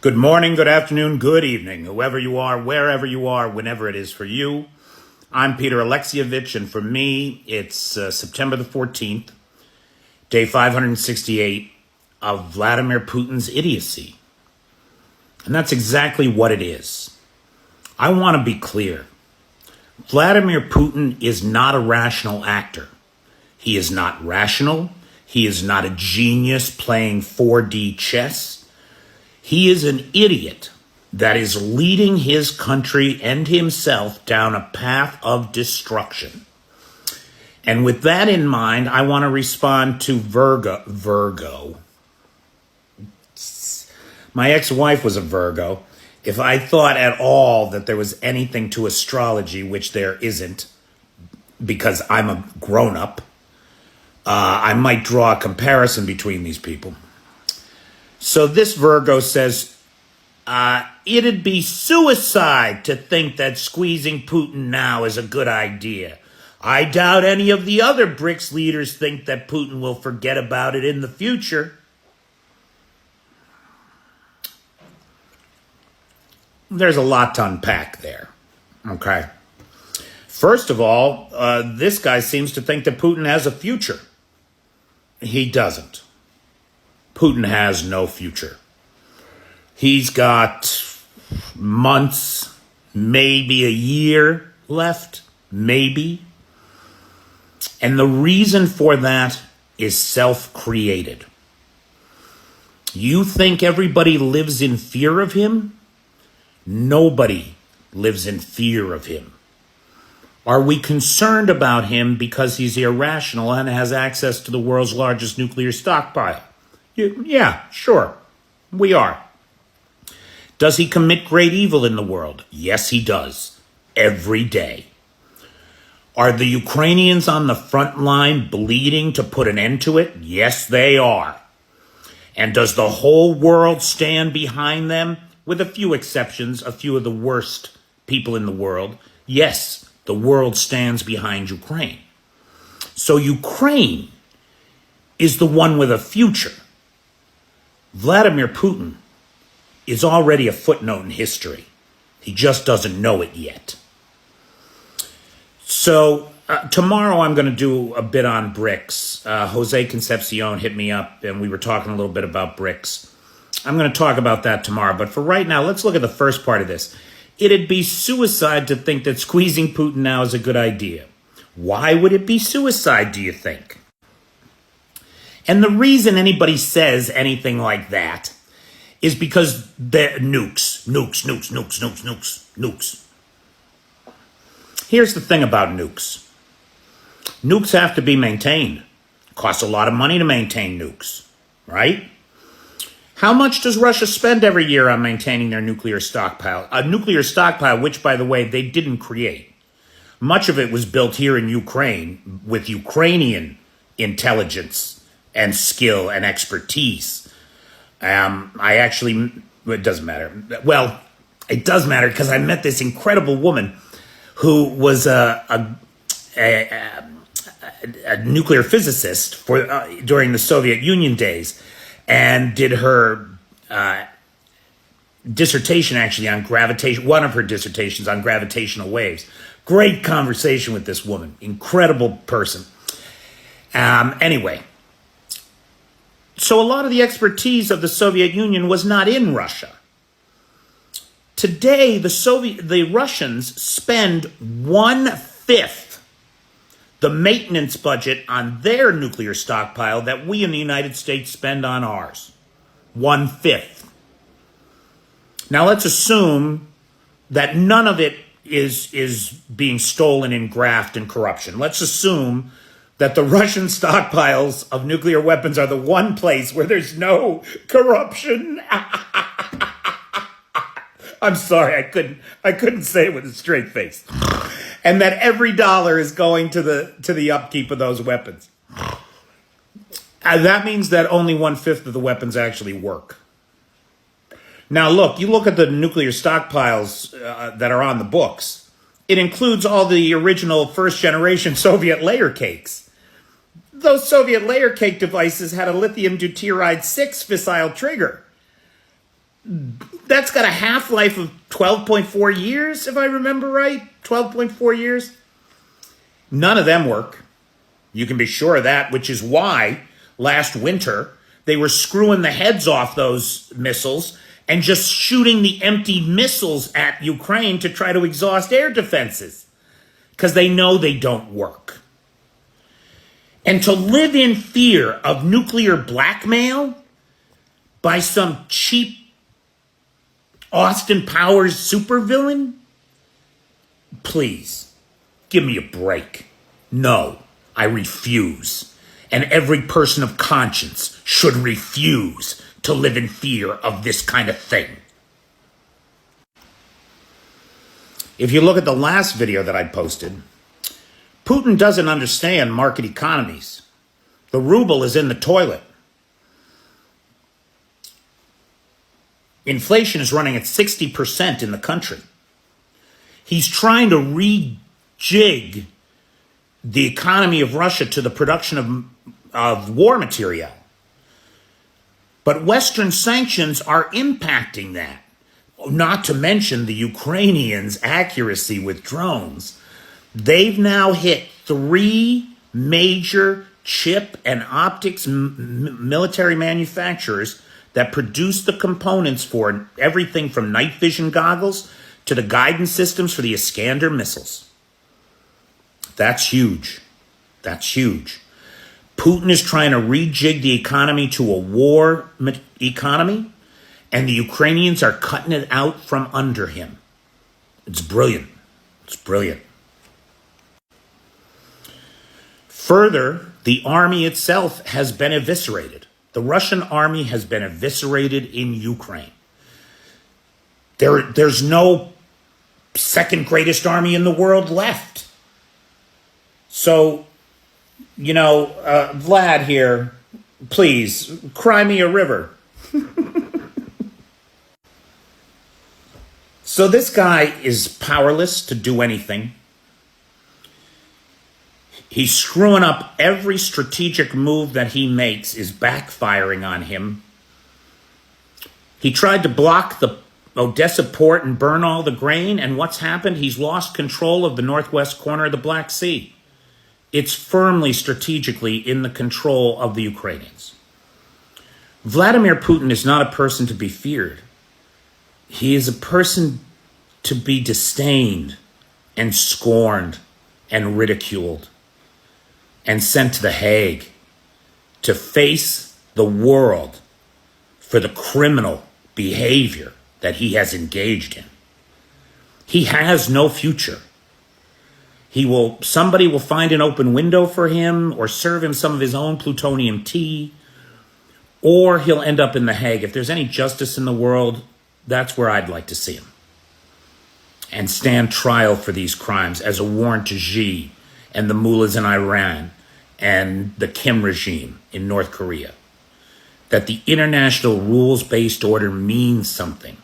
Good morning, good afternoon, good evening, whoever you are, wherever you are, whenever it is for you. I'm Peter Alexievich, and for me, it's September the 14th, day 568 of Vladimir Putin's idiocy. And that's exactly what it is. I want to be clear. Vladimir Putin is not a rational actor. He is not rational. He is not a genius playing 4D chess. He is an idiot that is leading his country and himself down a path of destruction. And with that in mind, I want to respond to Virgo. My ex-wife was a Virgo. If I thought at all that there was anything to astrology, which there isn't, because I'm a grown-up, I might draw a comparison between these people. So this Virgo says, it'd be suicide to think that squeezing Putin now is a good idea. I doubt any of the other BRICS leaders think that Putin will forget about it in the future. There's a lot to unpack there, okay? First of all, this guy seems to think that Putin has a future. He doesn't. Putin has no future. He's got months, maybe a year left, maybe. And the reason for that is self-created. You think everybody lives in fear of him? Nobody lives in fear of him. Are we concerned about him because he's irrational and has access to the world's largest nuclear stockpile? Yeah, sure, we are. Does he commit great evil in the world? Yes, he does, every day. Are the Ukrainians on the front line bleeding to put an end to it? Yes, they are. And does the whole world stand behind them? With a few exceptions, a few of the worst people in the world. Yes, the world stands behind Ukraine. So Ukraine is the one with a future. Vladimir Putin is already a footnote in history. He just doesn't know it yet. So tomorrow I'm going to do a bit on BRICS. Jose Concepcion hit me up and we were talking a little bit about BRICS. I'm going to talk about that tomorrow. But for right now, let's look at the first part of this. It'd be suicide to think that squeezing Putin now is a good idea. Why would it be suicide, do you think? And the reason anybody says anything like that is because they're nukes. Here's the thing about nukes. Nukes have to be maintained. It costs a lot of money to maintain nukes, right? How much does Russia spend every year on maintaining their nuclear stockpile? A nuclear stockpile, which, by the way, they didn't create. Much of it was built here in Ukraine with Ukrainian intelligence and skill and expertise. It doesn't matter. Well, it does matter because I met this incredible woman who was a nuclear physicist during the Soviet Union days and did her dissertation actually on gravitation, one of her dissertations on gravitational waves. Great conversation with this woman, incredible person. Anyway, so a lot of the expertise of the Soviet Union was not in Russia. Today, the Russians spend 1/5 the maintenance budget on their nuclear stockpile that we in the United States spend on ours. 1/5. Now let's assume that none of it is being stolen in graft and corruption. Let's assume that the Russian stockpiles of nuclear weapons are the one place where there's no corruption. I'm sorry, I couldn't say it with a straight face. And that every dollar is going to the upkeep of those weapons. And that means that only 1/5 of the weapons actually work. Now look, you look at the nuclear stockpiles that are on the books. It includes all the original first generation Soviet layer cakes. Those Soviet layer cake devices had a lithium deuteride 6 fissile trigger. That's got a half-life of 12.4 years, if I remember right. 12.4 years. None of them work. You can be sure of that, which is why last winter they were screwing the heads off those missiles and just shooting the empty missiles at Ukraine to try to exhaust air defenses, because they know they don't work. And to live in fear of nuclear blackmail by some cheap Austin Powers supervillain? Please, give me a break. No, I refuse. And every person of conscience should refuse to live in fear of this kind of thing. If you look at the last video that I posted, Putin doesn't understand market economies. The ruble is in the toilet. Inflation is running at 60% in the country. He's trying to rejig the economy of Russia to the production of war material. But Western sanctions are impacting that. Not to mention the Ukrainians' accuracy with drones. They've now hit 3 major chip and optics military manufacturers that produce the components for everything from night vision goggles to the guidance systems for the Iskander missiles. That's huge. That's huge. Putin is trying to rejig the economy to a war economy, and the Ukrainians are cutting it out from under him. It's brilliant. It's brilliant. Further, the army itself has been eviscerated. The Russian army has been eviscerated in Ukraine. There's no second greatest army in the world left. So, Vlad here, please, cry me a river. So this guy is powerless to do anything. He's screwing up every strategic move that he makes is backfiring on him. He tried to block the Odessa port and burn all the grain, and what's happened? He's lost control of the northwest corner of the Black Sea. It's firmly strategically in the control of the Ukrainians. Vladimir Putin is not a person to be feared. He is a person to be disdained and scorned and ridiculed and sent to The Hague to face the world for the criminal behavior that he has engaged in. He has no future. Somebody will find an open window for him or serve him some of his own plutonium tea, or he'll end up in The Hague. If there's any justice in the world, that's where I'd like to see him. And stand trial for these crimes as a warrant to Xi and the mullahs in Iran and the Kim regime in North Korea. That the international rules-based order means something.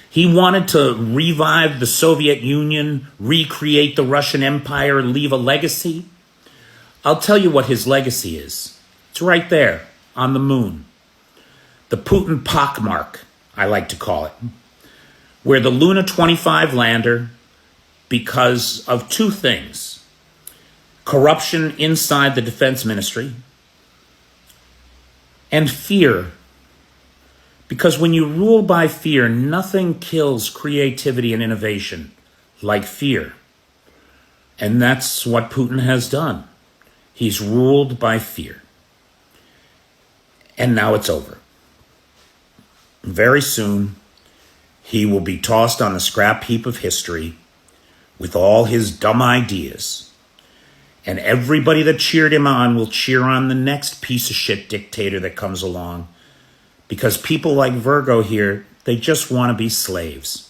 He wanted to revive the Soviet Union, recreate the Russian Empire, leave a legacy. I'll tell you what his legacy is. It's right there on the moon. The Putin pockmark, I like to call it, where the Luna 25 lander, because of 2 things: corruption inside the defense ministry and fear. Because when you rule by fear, nothing kills creativity and innovation like fear. And that's what Putin has done. He's ruled by fear. And now it's over. Very soon, he will be tossed on the scrap heap of history with all his dumb ideas. And everybody that cheered him on will cheer on the next piece of shit dictator that comes along. Because people like Virgo here, they just want to be slaves.